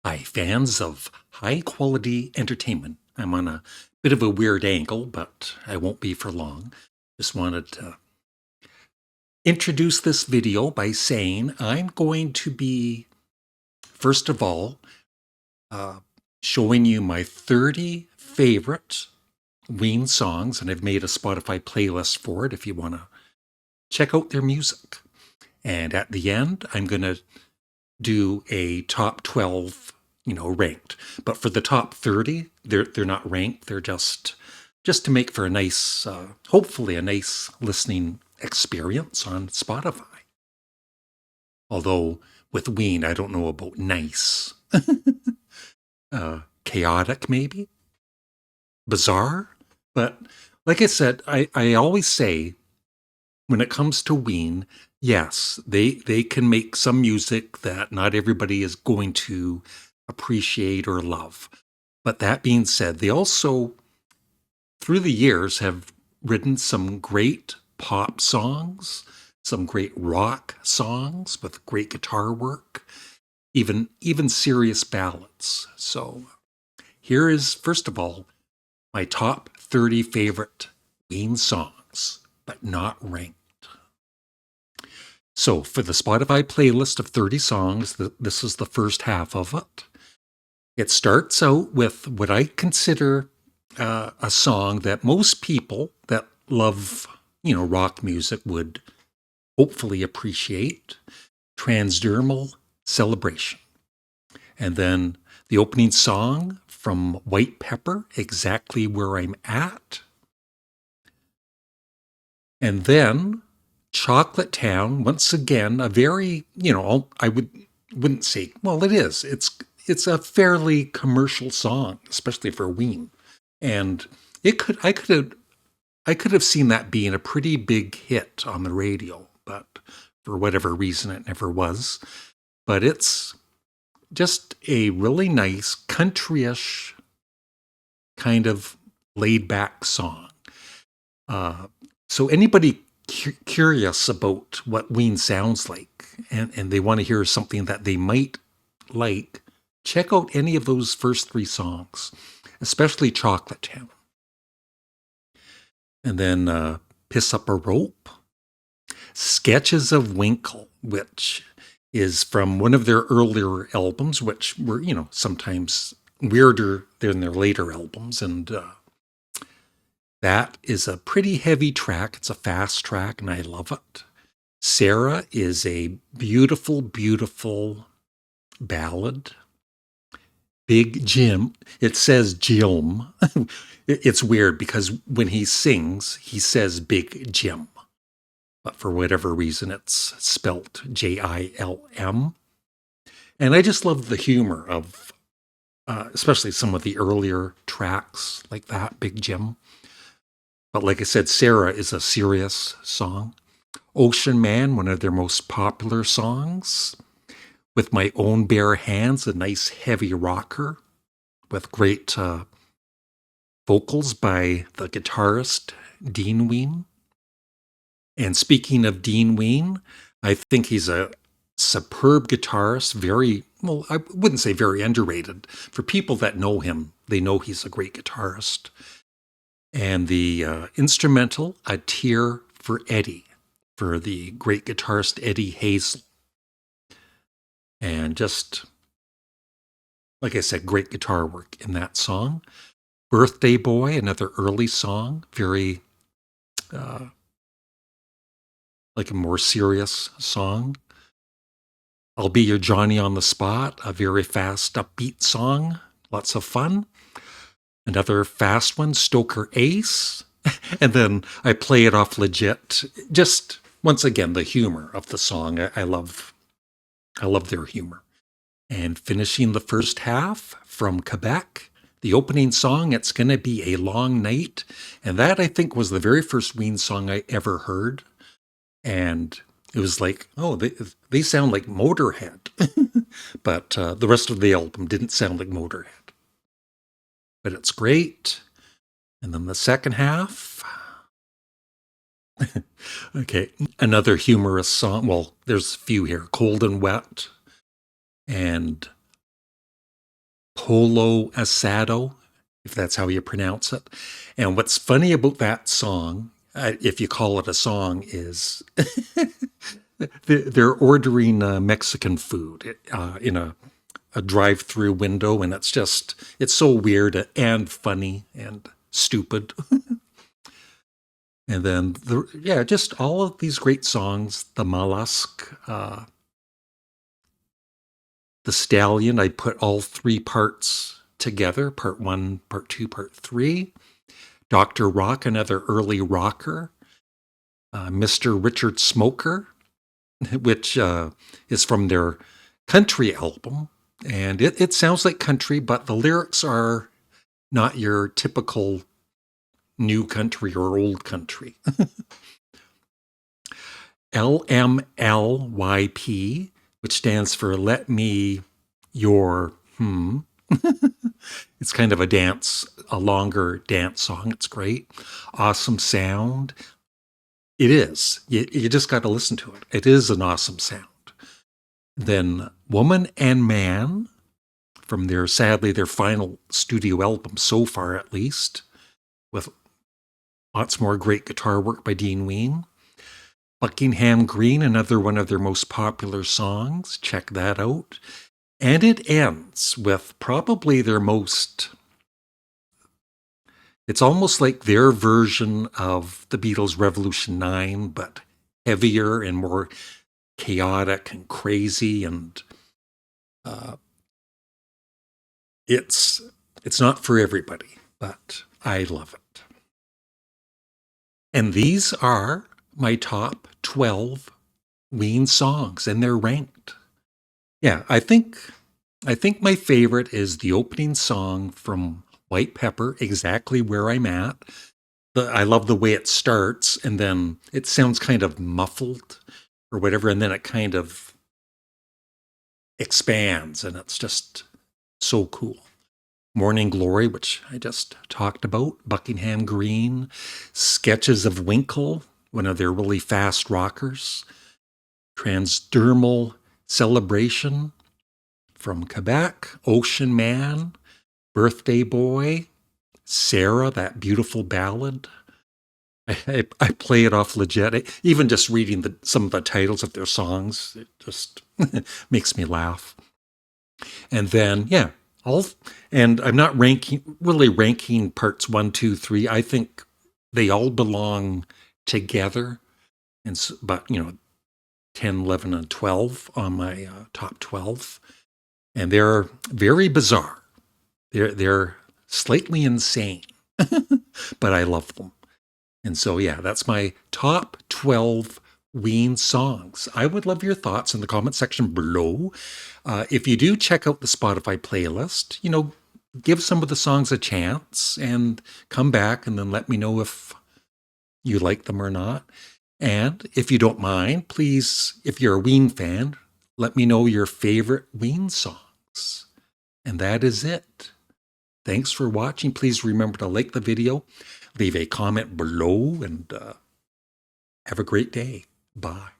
Hi, fans of high quality entertainment. I'm on a bit of a weird angle, but I won't be for long. Just wanted to introduce this video by saying I'm going to be, first of all, uh, showing you my 30 favorite Ween songs, and I've made a Spotify playlist for it if you want to check out their music. And at the end, I'm going to do a top 12, ranked. But for the top 30, they're not ranked. They're just to make for a nice, hopefully a nice listening experience on Spotify. Although with Ween, I don't know about nice. Chaotic, maybe? Bizarre? But like I said, I always say when it comes to Ween, yes, they can make some music that not everybody is going to appreciate or love. But that being said, they also, through the years, have written some great pop songs, some great rock songs with great guitar work, even serious ballads. So here is, first of all, my top 30 favorite Ween songs, but not ranked. So for the Spotify playlist of 30 songs, this is the first half of it. It starts out with what I consider a song that most people that love, rock music would hopefully appreciate, Transdermal Celebration. And then the opening song from White Pepper, Exactly Where I'm At. And then Chocolate Town, once again, a very, I wouldn't say, well, it is. It's a fairly commercial song, especially for Ween. And I could have seen that being a pretty big hit on the radio, but for whatever reason it never was. But it's just a really nice countryish kind of laid back song. So anybody curious about what Ween sounds like and they want to hear something that they might like, check out any of those first three songs, especially Chocolate Town. And then Piss Up a Rope, Sketches of Winkle, which is from one of their earlier albums, which were, sometimes weirder than their later albums. And that is a pretty heavy track. It's a fast track, and I love it. Sarah is a beautiful, beautiful ballad. Big Jim, it says Jim. It's weird because when he sings, he says Big Jim. But for whatever reason, it's spelt Jilm. And I just love the humor of, especially some of the earlier tracks like that, Big Jim. But like I said, Sarah is a serious song. Ocean Man, one of their most popular songs. With My Own Bare Hands, a nice heavy rocker with great vocals by the guitarist Dean Ween. And speaking of Dean Ween, I think he's a superb guitarist, very, well, I wouldn't say very underrated. For people that know him, they know he's a great guitarist. And the instrumental, A Tear for Eddie, for the great guitarist Eddie Hazel. And just, like I said, great guitar work in that song. Birthday Boy, another early song, very uh, like a more serious song. I'll Be Your Johnny on the Spot, a very fast, upbeat song, lots of fun. Another fast one, Stoker Ace. And then I play it off legit. Just once again, the humor of the song. I love their humor. And finishing the first half from Quebec, the opening song, It's Gonna Be a Long Night. And that, I think, was the very first Ween song I ever heard. And it was like, oh, they sound like Motorhead. But the rest of the album didn't sound like Motorhead. But it's great. And then the second half. Okay, another humorous song. Well, there's a few here. Cold and Wet. And Polo Asado, if that's how you pronounce it. And what's funny about that song, if you call it a song, is they're ordering Mexican food in a drive-through window, and it's so weird and funny and stupid. And then just all of these great songs, the Mollusk, the Stallion. I put all three parts together: part one, part two, part three. Dr. Rock, another early rocker. Mr. Richard Smoker, which is from their country album. And it sounds like country, but the lyrics are not your typical new country or old country. LMLYP, which stands for Let Me Your It's kind of a longer dance song. It's great. Awesome sound. It is. You just got to listen to it. It is an awesome sound. Then Woman and Man, from sadly their final studio album so far at least, with lots more great guitar work by Dean Ween. Buckingham Green, another one of their most popular songs. Check that out. And it ends with probably their most... It's almost like their version of the Beatles' Revolution 9, but heavier and more chaotic and crazy. And it's not for everybody, but I love it. And these are my top 12 Ween songs, and they're ranked. Yeah, I think my favorite is the opening song from White Pepper, Exactly Where I'm At. I love the way it starts, and then it sounds kind of muffled or whatever, and then it kind of expands, and it's just so cool. Morning Glory, which I just talked about. Buckingham Green. Sketches of Winkle, one of their really fast rockers. Transdermal Celebration from Quebec. Ocean Man. Birthday Boy. Sarah, that beautiful ballad. I play it off legit. Even just reading some of the titles of their songs, it just makes me laugh. And then, and I'm not ranking parts 1, 2, 3. I think they all belong together. But 10, 11, and 12 on my top 12. And they're very bizarre. They're slightly insane, but I love them. And so, that's my top 12 Ween songs. I would love your thoughts in the comment section below. If you do check out the Spotify playlist, give some of the songs a chance and come back and then let me know if you like them or not. And if you don't mind, please, if you're a Ween fan, let me know your favorite Ween songs. And that is it. Thanks for watching. Please remember to like the video, leave a comment below, and have a great day. Bye.